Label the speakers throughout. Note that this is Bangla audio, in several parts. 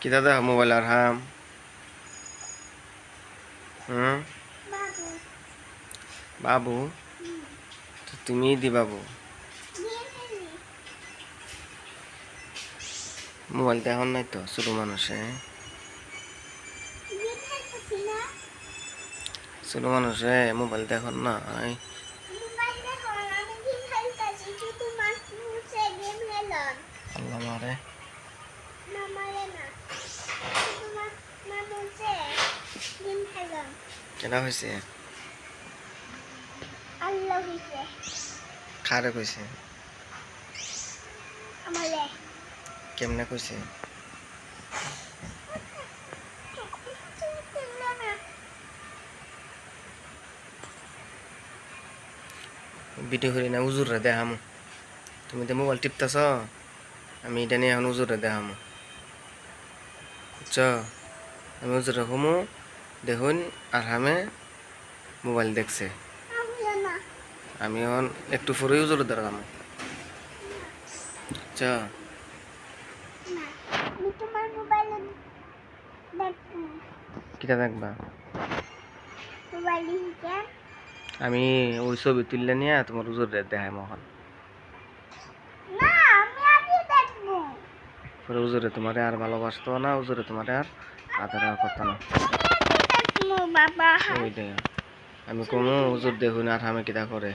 Speaker 1: kita dah mobile arham বাবু তো তুমি দি বাবু মোবাইল দেখুন নাই তো ছোট মানুষে মোবাইল দেখুন না আল্লাহ মারে কেনা হয়েছে খারে কইছে কেমনে কইছে ভিডিও করি না উজুরে দেখাম তুমি তো মোবাইল টিপতেছ আমি এটা নিয়ে এখন উজুরে দেখাম বুঝছ আমি উজুরে কমু দেখুন আরামে মোবাইল দেখছে আমি এখন একটু পরে উজুরে দেখাম বুঝছ কিটা দেখবা আমি ওই ছবি তুললে নিয়ে তোমার উজুরে দেখাই মখন পরে উজুরে তোমারে আর ভালোবাসতো না উজুরে তোমারে আর আদর করতো না ওই দেখ আমি কমু উজুর দেখুন আর আমি কিটা করে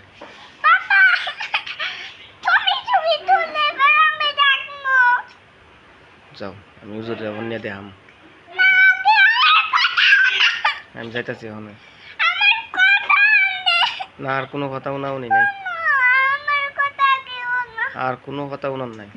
Speaker 1: যাও আমি উজুর যাবো নিয়ে দেখাম আমি যাইতেছি ওখানে না আর কোনো কথা উনাও নাই আর কোনো কথা উনার নাই